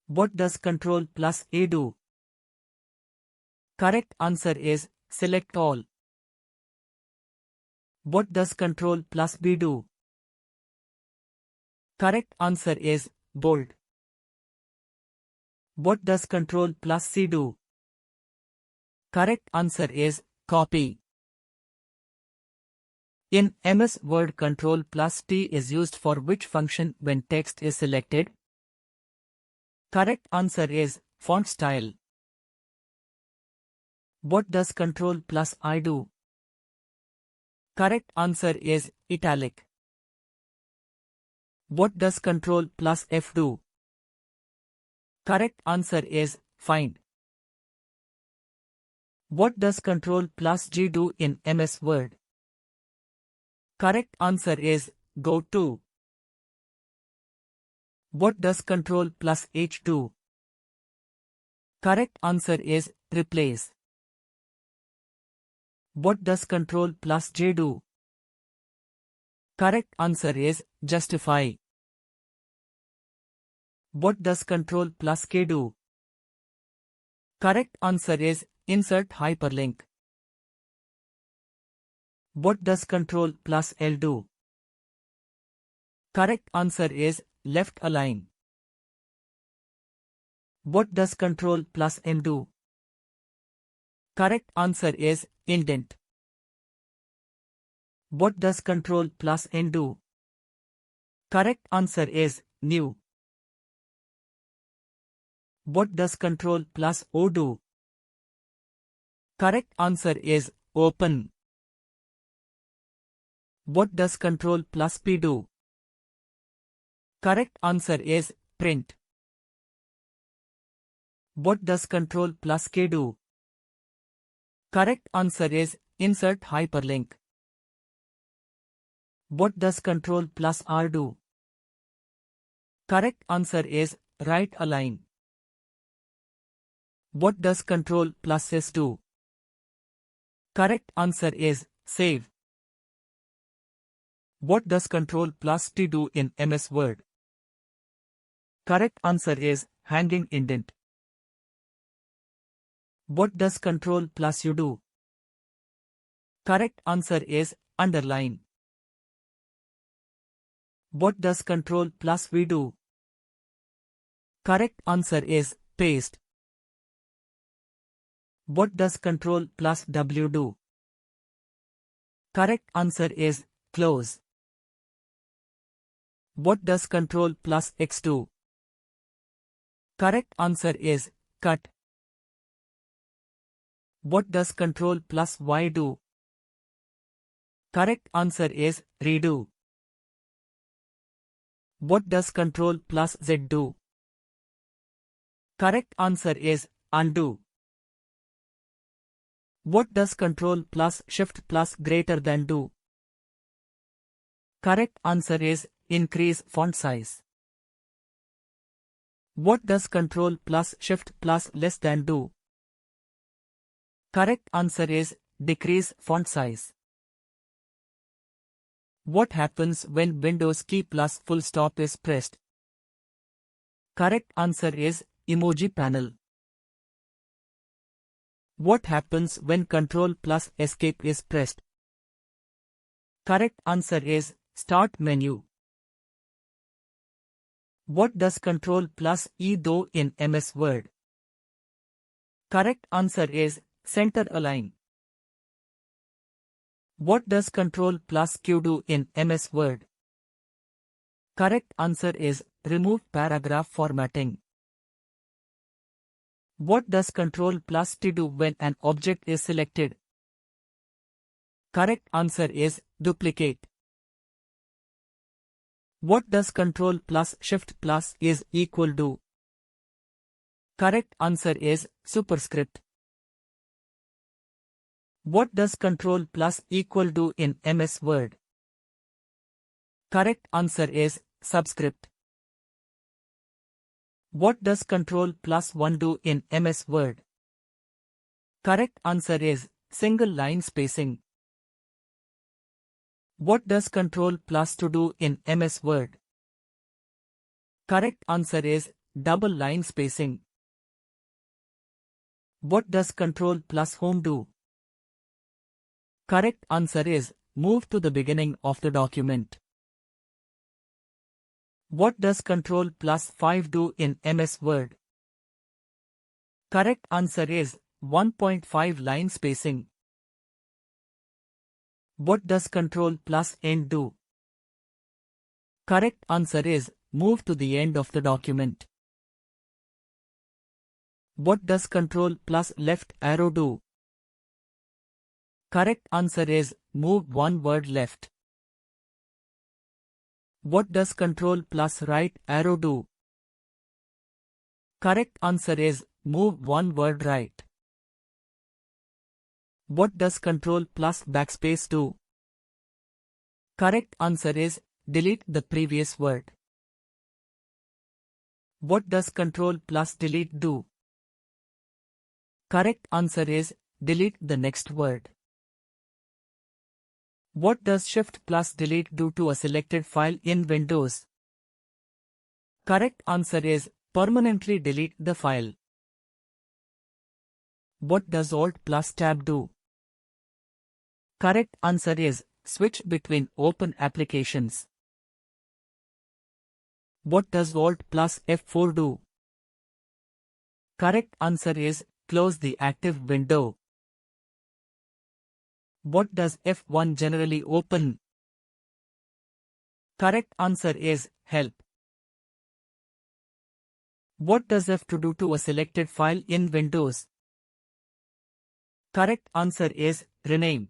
What does Ctrl plus A do? Correct answer is select all. What does Ctrl plus B do? Correct answer is bold. What does Ctrl plus C do? Correct answer is copy. In MS Word, Ctrl plus T is used for which function when text is selected? Correct answer is font style. What does Ctrl plus I do? Correct answer is italic. What does Ctrl plus F do? Correct answer is find. What does Ctrl plus G do in MS Word? Correct answer is go to. What does Ctrl plus H do? Correct answer is replace. What does Ctrl plus J do? Correct answer is justify. What does Ctrl plus K do? Correct answer is insert hyperlink. What does Ctrl plus L do? Correct answer is left align. What does Ctrl plus N do? Correct answer is indent. What does Ctrl plus N do? Correct answer is new. What does Ctrl plus O do? Correct answer is open. What does Ctrl plus P do? Correct answer is print. What does Ctrl plus K do? Correct answer is insert hyperlink. What does Ctrl plus R do? Correct answer is right align. What does Ctrl plus S do? Correct answer is save. What does Ctrl plus T do in MS Word? Correct answer is hanging indent. What does Ctrl plus U do? Correct answer is underline. What does Ctrl plus V do? Correct answer is paste. What does Ctrl plus W do? Correct answer is close. What does Ctrl plus X do? Correct answer is cut. What does Ctrl plus Y do? Correct answer is redo. What does Ctrl plus Z do? Correct answer is undo. What does Ctrl plus Shift plus greater than do? Correct answer is increase font size. What does Ctrl plus Shift plus less than do? Correct answer is decrease font size. What happens when Windows key plus full stop is pressed? Correct answer is emoji panel. What happens when Ctrl plus Escape is pressed? Correct answer is start menu. What does Ctrl plus E do in MS Word? Correct answer is center align. What does Ctrl plus Q do in MS Word? Correct answer is remove paragraph formatting. What does Ctrl plus T do when an object is selected? Correct answer is duplicate. What does Ctrl plus Shift plus is equal do? Correct answer is superscript. What does Ctrl plus equal do in MS Word? Correct answer is subscript. What does Ctrl plus 1 do in MS Word? Correct answer is single line spacing. What does Ctrl plus 2 do in MS Word? Correct answer is double line spacing. What does Ctrl plus Home do? Correct answer is move to the beginning of the document. What does Ctrl plus 5 do in MS Word? Correct answer is 1.5 line spacing. What does Ctrl plus End do? Correct answer is move to the end of the document. What does Ctrl plus left arrow do? Correct answer is move one word left. What does Ctrl plus right arrow do? Correct answer is move one word right. What does Ctrl plus backspace do? Correct answer is delete the previous word. What does Ctrl plus delete do? Correct answer is delete the next word. What does Shift plus delete do to a selected file in Windows? Correct answer is permanently delete the file. What does Alt plus Tab do? Correct answer is switch between open applications. What does Alt plus F4 do? Correct answer is close the active window. What does F1 generally open? Correct answer is help. What does F2 do to a selected file in Windows? Correct answer is rename.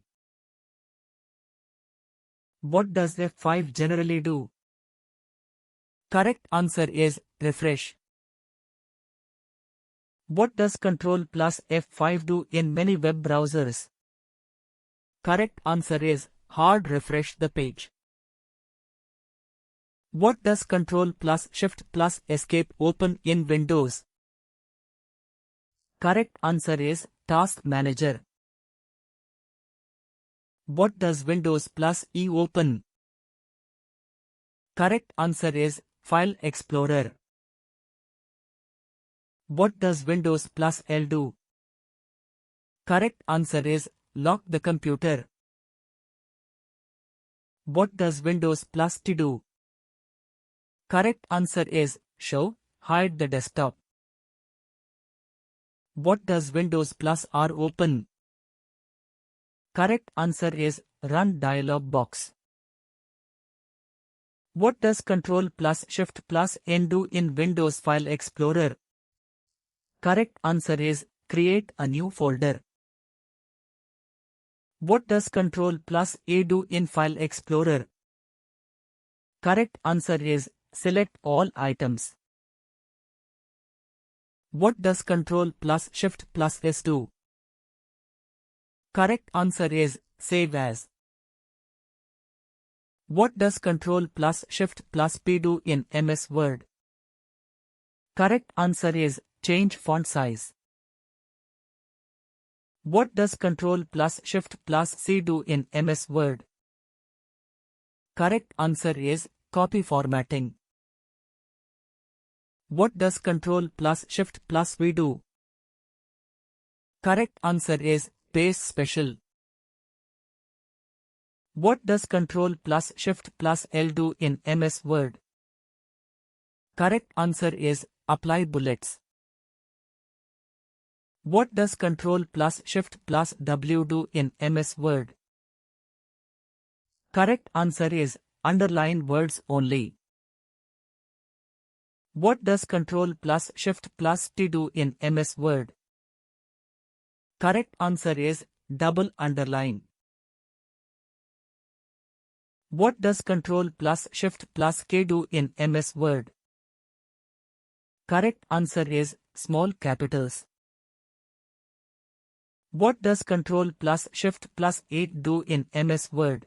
What does F5 generally do? Correct answer is refresh. What does Ctrl plus F5 do in many web browsers? Correct answer is hard refresh the page. What does Ctrl plus Shift plus Escape open in Windows? Correct answer is Task Manager. What does Windows plus E open? Correct answer is File Explorer. What does Windows plus L do? Correct answer is lock the computer. What does Windows plus T do? Correct answer is show, hide the desktop. What does Windows plus R open? Correct answer is run dialog box. What does Ctrl plus Shift plus N do in Windows File Explorer? Correct answer is create a new folder. What does Ctrl plus A do in File Explorer? Correct answer is select all items. What does Ctrl plus Shift plus S do? Correct answer is save as. What does Ctrl plus Shift plus P do in MS Word? Correct answer is change font size. What does Ctrl plus Shift plus C do in MS Word? Correct answer is copy formatting. What does Ctrl plus Shift plus V do? Correct answer is paste special. What does Ctrl plus Shift plus L do in MS Word? Correct answer is apply bullets. What does Ctrl plus Shift plus W do in MS Word? Correct answer is underline words only. What does Ctrl plus Shift plus T do in MS Word? Correct answer is double underline. What does Ctrl plus Shift plus K do in MS Word? Correct answer is small capitals. What does Ctrl plus Shift plus 8 do in MS Word?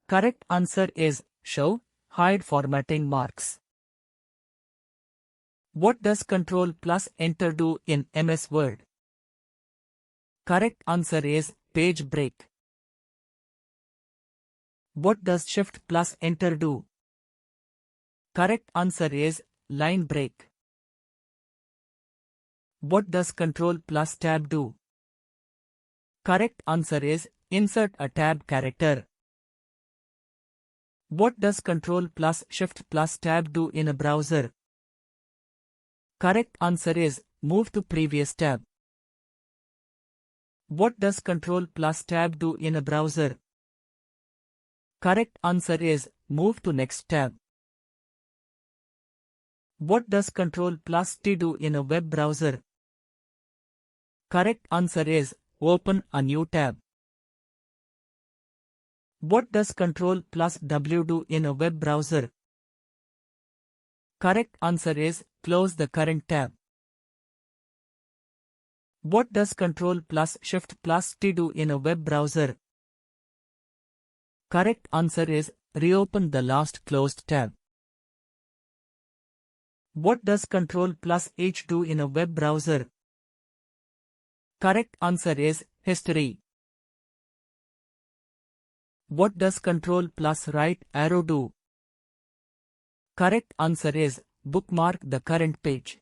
Correct answer is show, hide formatting marks. What does Ctrl plus Enter do in MS Word? Correct answer is page break. What does Shift plus Enter do? Correct answer is line break. What does Ctrl plus Tab do? Correct answer is insert a tab character. What does Ctrl plus Shift plus Tab do in a browser? Correct answer is move to previous tab. What does Ctrl plus Tab do in a browser? Correct answer is move to next tab. What does Ctrl plus T do in a web browser? Correct answer is open a new tab. What does Ctrl plus W do in a web browser? Correct answer is close the current tab. What does Ctrl plus Shift plus T do in a web browser? Correct answer is reopen the last closed tab. What does Ctrl plus H do in a web browser? Correct answer is history. What does Ctrl plus right arrow do? Correct answer is bookmark the current page.